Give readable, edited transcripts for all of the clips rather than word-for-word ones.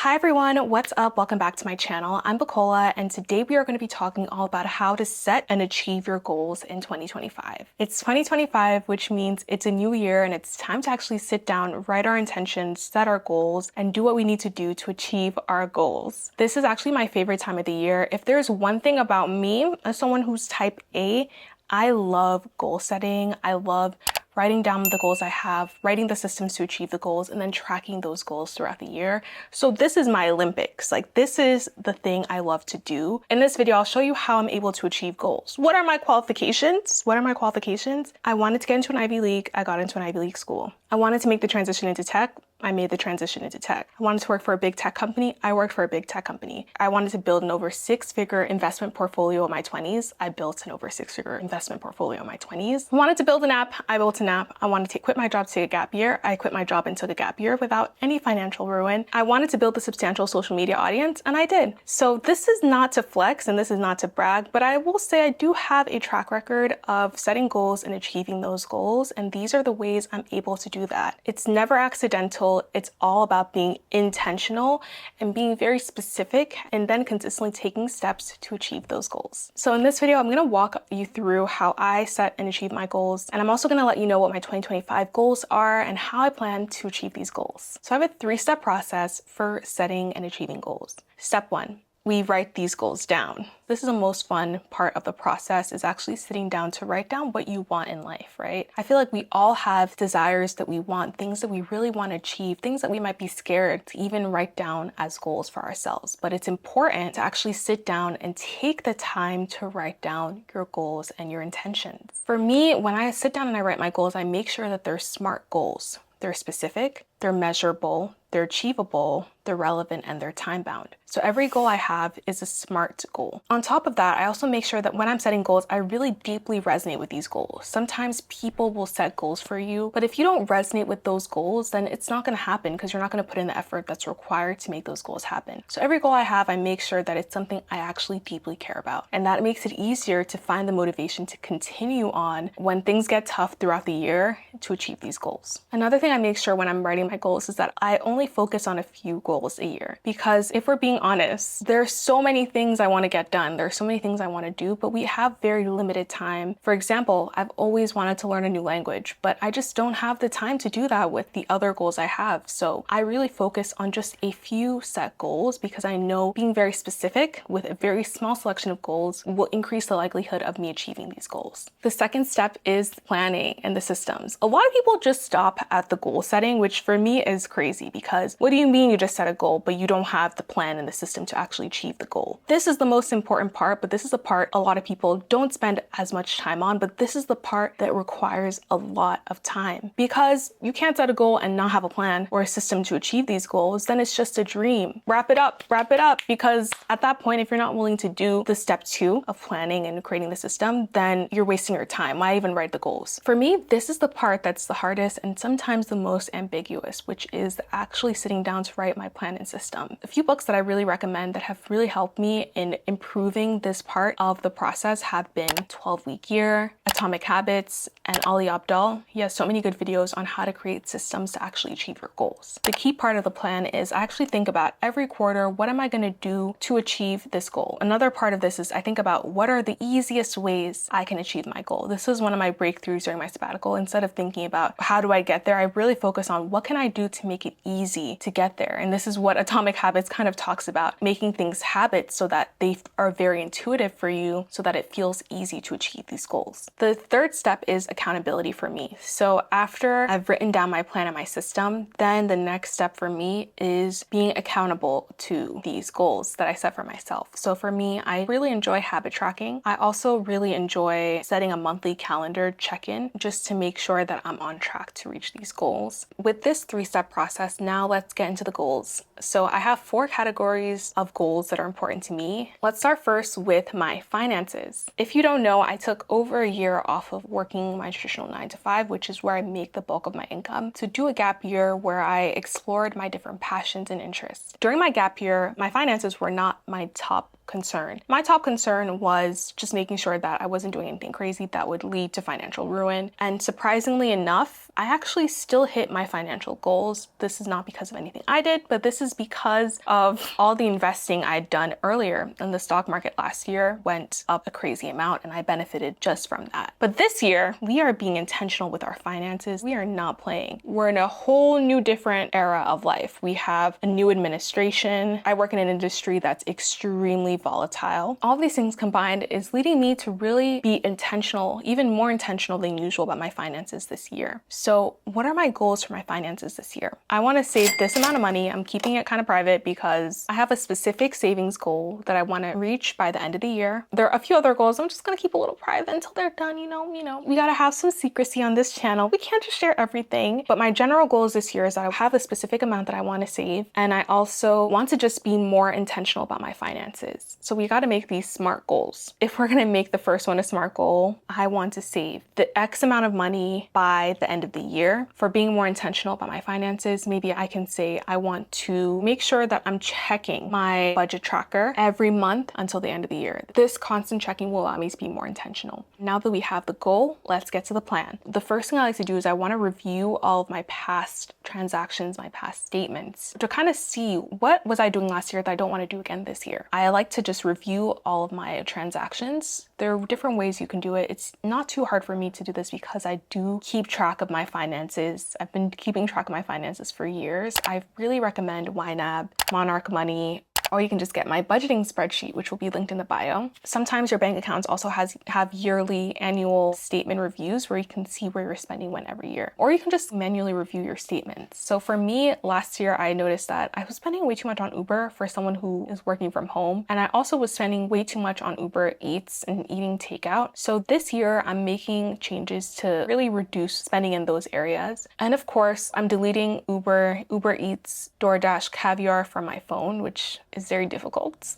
Hi everyone, what's up? Welcome back to my channel. I'm Bacola, and today we are going to be talking all about how to set and achieve your goals in 2025. It's 2025, which means it's a new year and it's time to actually sit down, write our intentions, set our goals, and do what we need to do to achieve our goals. This is actually my favorite time of the year. If there's one thing about me, as someone who's type A, I love goal setting. I love writing down the goals I have, writing the systems to achieve the goals, and then tracking those goals throughout the year. So this is my Olympics. Like, this is the thing I love to do. In this video, I'll show you how I'm able to achieve goals. What are my qualifications? I wanted to get into an Ivy League. I got into an Ivy League school. I wanted to make the transition into tech. I made the transition into tech. I wanted to work for a big tech company. I worked for a big tech company. I wanted to build an over six-figure investment portfolio in my 20s. I built an over six-figure investment portfolio in my 20s. I wanted to build an app. I built an app. I wanted to quit my job to take a gap year. I quit my job and took a gap year without any financial ruin. I wanted to build a substantial social media audience, and I did. So this is not to flex and this is not to brag, but I will say I do have a track record of setting goals and achieving those goals, and these are the ways I'm able to do that. It's never accidental. It's all about being intentional and being very specific and then consistently taking steps to achieve those goals. So in this video, I'm going to walk you through how I set and achieve my goals. And I'm also going to let you know what my 2025 goals are and how I plan to achieve these goals. So I have a 3-step process for setting and achieving goals. Step 1. We write these goals down. This is the most fun part of the process, is actually sitting down to write down what you want in life, right? I feel like we all have desires that we want, things that we really want to achieve, things that we might be scared to even write down as goals for ourselves. But it's important to actually sit down and take the time to write down your goals and your intentions. For me, when I sit down and I write my goals, I make sure that they're SMART goals. They're specific, they're measurable, they're achievable, they're relevant, and they're time-bound. So every goal I have is a SMART goal. On top of that, I also make sure that when I'm setting goals, I really deeply resonate with these goals. Sometimes people will set goals for you, but if you don't resonate with those goals, then it's not going to happen because you're not going to put in the effort that's required to make those goals happen. So every goal I have, I make sure that it's something I actually deeply care about. And that makes it easier to find the motivation to continue on when things get tough throughout the year to achieve these goals. Another thing I make sure when I'm writing my goals is that I only focus on a few goals a year. Because if we're being honest, there's so many things I want to get done. There's so many things I want to do, but we have very limited time. For example, I've always wanted to learn a new language, but I just don't have the time to do that with the other goals I have. So I really focus on just a few set goals because I know being very specific with a very small selection of goals will increase the likelihood of me achieving these goals. The second step is planning and the systems. A lot of people just stop at the goal setting, which for me is crazy because what do you mean you just set a goal, but you don't have the plan and the system to actually achieve the goal? This is the most important part, but this is the part a lot of people don't spend as much time on, but this is the part that requires a lot of time because you can't set a goal and not have a plan or a system to achieve these goals. Then it's just a dream. Wrap it up, because at that point, if you're not willing to do the step 2 of planning and creating the system, then you're wasting your time. Why even write the goals? For me, this is the part that's the hardest and sometimes the most ambiguous, which is actually sitting down to write my plan and system. A few books that I really recommend that have really helped me in improving this part of the process have been 12-Week Year, Atomic Habits, and Ali Abdaal. He has so many good videos on how to create systems to actually achieve your goals. The key part of the plan is I actually think about every quarter, what am I going to do to achieve this goal? Another part of this is I think about what are the easiest ways I can achieve my goal. This was one of my breakthroughs during my sabbatical. Instead of thinking about how do I get there, I really focus on what can I do to make it easy to get there. And this is what Atomic Habits kind of talks about, making things habits so that they are very intuitive for you so that it feels easy to achieve these goals. The third step is accountability for me. So after I've written down my plan and my system, then the next step for me is being accountable to these goals that I set for myself. So for me, I really enjoy habit tracking. I also really enjoy setting a monthly calendar check-in just to make sure that I'm on track to reach these goals. With this 3-step process, now let's get into the goals. So I have 4 categories of goals that are important to me. Let's start first with my finances. If you don't know, I took over a year off of working my traditional 9-to-5, which is where I make the bulk of my income, to do a gap year where I explored my different passions and interests. During my gap year, my finances were not my top concern. My top concern was just making sure that I wasn't doing anything crazy that would lead to financial ruin. And surprisingly enough, I actually still hit my financial goals. This is not because of anything I did, but this is because of all the investing I'd done earlier. And the stock market last year went up a crazy amount and I benefited just from that. But this year, we are being intentional with our finances. We are not playing. We're in a whole new different era of life. We have a new administration. I work in an industry that's extremely volatile. All these things combined is leading me to really be intentional, even more intentional than usual about my finances this year. So what are my goals for my finances this year? I want to save this amount of money. I'm keeping it kind of private because I have a specific savings goal that I want to reach by the end of the year. There are a few other goals I'm just going to keep a little private until they're done. You know, we got to have some secrecy on this channel. We can't just share everything. But my general goals this year is that I have a specific amount that I want to save. And I also want to just be more intentional about my finances. So we got to make these SMART goals. If we're going to make the first one a SMART goal, I want to save the X amount of money by the end of the year. For being more intentional about my finances, maybe I can say I want to make sure that I'm checking my budget tracker every month until the end of the year. This constant checking will allow me to be more intentional. Now that we have the goal, let's get to the plan. The first thing I like to do is I want to review all of my past transactions, my past statements, to kind of see what was I doing last year that I don't want to do again this year. I like to just review all of my transactions. There are different ways you can do it. It's not too hard for me to do this because I do keep track of my finances. I've been keeping track of my finances for years. I really recommend YNAB, Monarch Money, or you can just get my budgeting spreadsheet, which will be linked in the bio. Sometimes your bank accounts also have yearly annual statement reviews where you can see where you're spending when every year, or you can just manually review your statements. So for me, last year, I noticed that I was spending way too much on Uber for someone who is working from home. And I also was spending way too much on Uber Eats and eating takeout. So this year I'm making changes to really reduce spending in those areas. And of course, I'm deleting Uber Eats, DoorDash, Caviar from my phone, which is very difficult.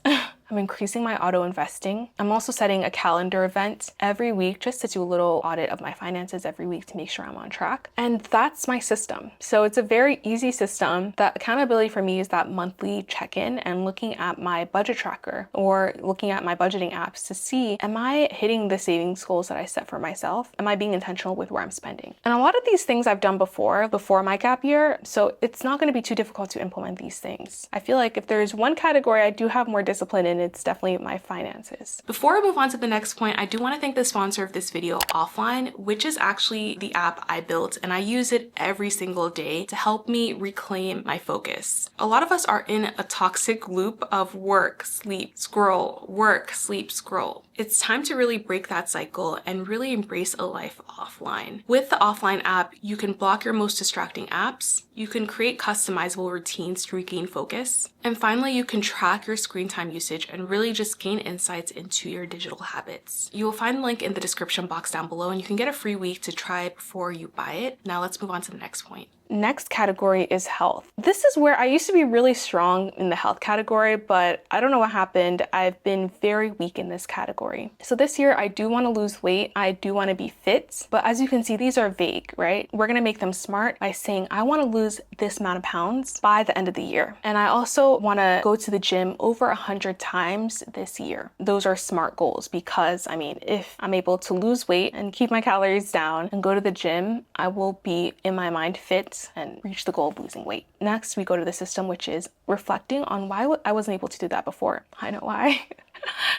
I'm increasing my auto investing. I'm also setting a calendar event every week just to do a little audit of my finances every week to make sure I'm on track. And that's my system. So it's a very easy system. That accountability for me is that monthly check-in and looking at my budget tracker or looking at my budgeting apps to see, am I hitting the savings goals that I set for myself? Am I being intentional with where I'm spending? And a lot of these things I've done before my gap year, so it's not going to be too difficult to implement these things. I feel like if there's one category I do have more discipline in, it's definitely my finances. Before I move on to the next point, I do want to thank the sponsor of this video, Offline, which is actually the app I built, and I use it every single day to help me reclaim my focus. A lot of us are in a toxic loop of work, sleep, scroll, work, sleep, scroll. It's time to really break that cycle and really embrace a life offline. With the Offline app, you can block your most distracting apps, you can create customizable routines to regain focus, and finally, you can track your screen time usage and really just gain insights into your digital habits. You will find the link in the description box down below, and you can get a free week to try it before you buy it. Now let's move on to the next point. Next category is health. This is where I used to be really strong in the health category, but I don't know what happened. I've been very weak in this category. So this year I do want to lose weight. I do want to be fit, but as you can see, these are vague, right? We're going to make them smart by saying I want to lose this amount of pounds by the end of the year. And I also want to go to the gym over 100 times this year. Those are SMART goals because if I'm able to lose weight and keep my calories down and go to the gym, I will be in my mind fit and reach the goal of losing weight. Next, we go to the system, which is reflecting on why I wasn't able to do that before. I know why.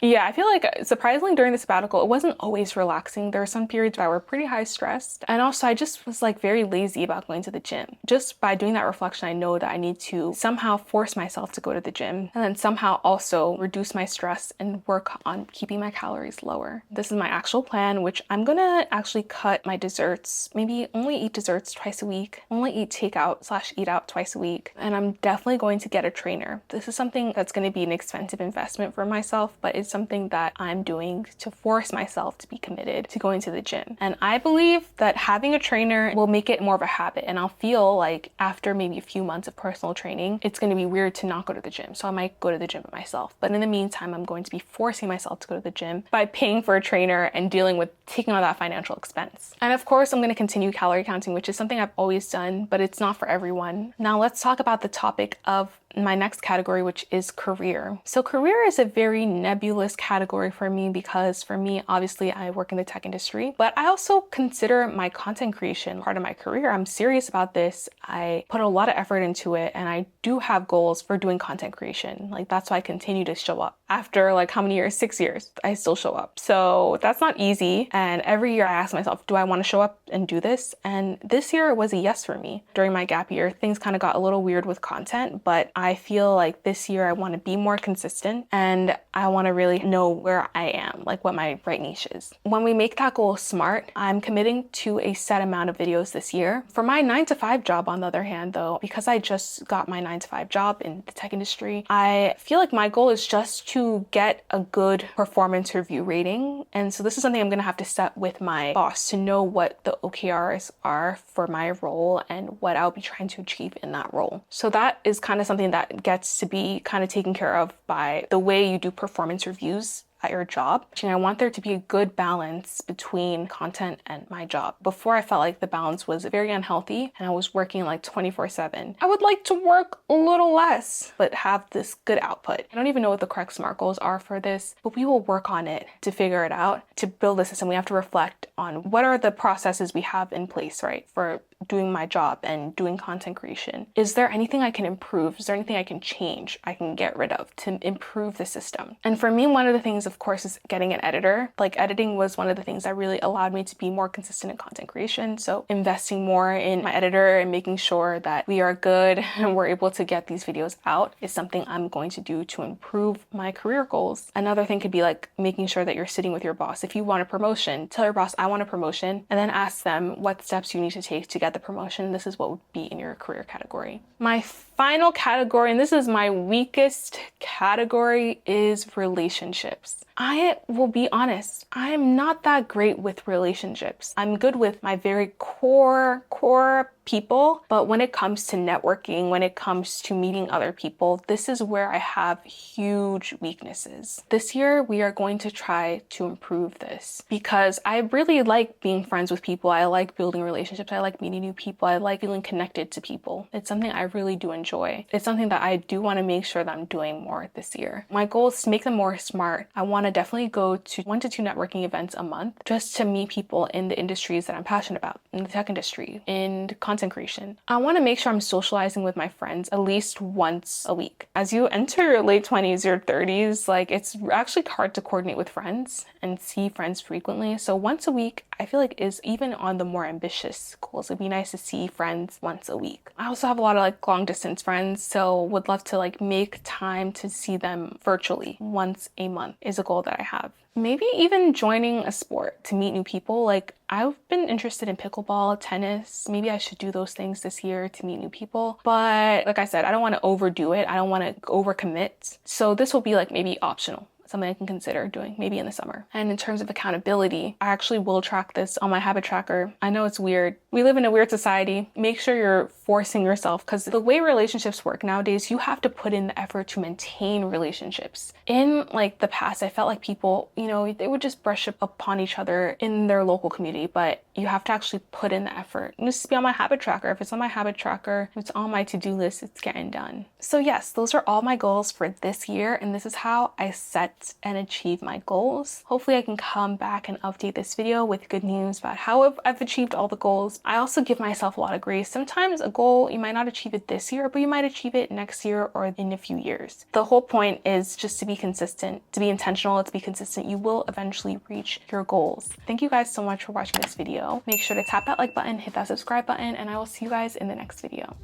Yeah, I feel like surprisingly during the sabbatical, it wasn't always relaxing. There were some periods that were pretty high stressed. And also I just was very lazy about going to the gym. Just by doing that reflection, I know that I need to somehow force myself to go to the gym and then somehow also reduce my stress and work on keeping my calories lower. This is my actual plan, which I'm gonna actually cut my desserts, maybe only eat desserts twice a week, only eat takeout/eat out twice a week. And I'm definitely going to get a trainer. This is something that's going to be an expensive investment for myself, but it's something that I'm doing to force myself to be committed to going to the gym. And I believe that having a trainer will make it more of a habit, and I'll feel like after maybe a few months of personal training, it's going to be weird to not go to the gym. So I might go to the gym by myself. But in the meantime, I'm going to be forcing myself to go to the gym by paying for a trainer and dealing with taking on that financial expense. And of course, I'm going to continue calorie counting, which is something I've always done, but it's not for everyone. Now let's talk about the topic of my next category, which is career. So career is a very nebulous category for me because for me, obviously I work in the tech industry, but I also consider my content creation part of my career. I'm serious about this. I put a lot of effort into it, and I do have goals for doing content creation. Like, that's why I continue to show up. After like how many years? 6 years, I still show up. So that's not easy. And every year I ask myself, do I want to show up and do this? And this year it was a yes for me. During my gap year, things kind of got a little weird with content, but I feel like this year I want to be more consistent and I want to really know where I am, like what my right niche is. When we make that goal SMART, I'm committing to a set amount of videos this year. For my 9-to-5 job, on the other hand, though, because I just got my 9-to-5 job in the tech industry, I feel like my goal is just to get a good performance review rating. And so this is something I'm going to have to set with my boss to know what the OKRs are for my role and what I'll be trying to achieve in that role. So that is kind of something that gets to be kind of taken care of by the way you do performance reviews at your job. And I want there to be a good balance between content and my job. Before, I felt like the balance was very unhealthy and I was working like 24/7. I would like to work a little less, but have this good output. I don't even know what the correct SMART goals are for this, but we will work on it to figure it out. To build a system, we have to reflect on what are the processes we have in place, right, for doing my job and doing content creation. Is there anything I can improve? Is there anything I can change, I can get rid of to improve the system? And for me, one of the things, of course, is getting an editor. Like, editing was one of the things that really allowed me to be more consistent in content creation. So investing more in my editor and making sure that we are good and we're able to get these videos out is something I'm going to do to improve my career goals. Another thing could be like making sure that you're sitting with your boss. If you want a promotion, tell your boss, I want a promotion, and then ask them what steps you need to take to get the promotion. This is what would be in your career category. My final category, and this is my weakest category, is relationships. I will be honest, I am not that great with relationships. I'm good with my very core people, but when it comes to networking, when it comes to meeting other people, this is where I have huge weaknesses. This year, we are going to try to improve this because I really like being friends with people. I like building relationships. I like meeting new people. I like feeling connected to people. It's something I really do enjoy. It's something that I do want to make sure that I'm doing more this year. My goal is to make them more SMART. I want to definitely go to 1 to 2 networking events a month just to meet people in the industries that I'm passionate about, in the tech industry, in content creation. I want to make sure I'm socializing with my friends at least once a week. As you enter your late 20s or 30s, like, it's actually hard to coordinate with friends and see friends frequently. So once a week, I feel like is even on the more ambitious goals. It'd be nice to see friends once a week. I also have a lot of like long distance friends, so would love to like make time to see them virtually once a month is a goal that I have. Maybe even joining a sport to meet new people. Like, I've been interested in pickleball, tennis. Maybe I should do those things this year to meet new people. But like I said, I don't want to overdo it. I don't want to overcommit. So this will be like maybe optional. Something I can consider doing maybe in the summer. And in terms of accountability, I actually will track this on my habit tracker. I know it's weird. We live in a weird society. Make sure you're forcing yourself, because the way relationships work nowadays, you have to put in the effort to maintain relationships. In like the past, I felt like people, you know, they would just brush up upon each other in their local community, but you have to actually put in the effort. It needs to be on my habit tracker. If it's on my habit tracker, if it's on my to-do list, it's getting done. So yes, those are all my goals for this year, and this is how I set and achieve my goals. Hopefully I can come back and update this video with good news about how I've achieved all the goals. I also give myself a lot of grace. Sometimes a goal, you might not achieve it this year, but you might achieve it next year or in a few years. The whole point is just to be consistent, to be intentional, to be consistent. You will eventually reach your goals. Thank you guys so much for watching this video. Make sure to tap that like button, hit that subscribe button, and I will see you guys in the next video.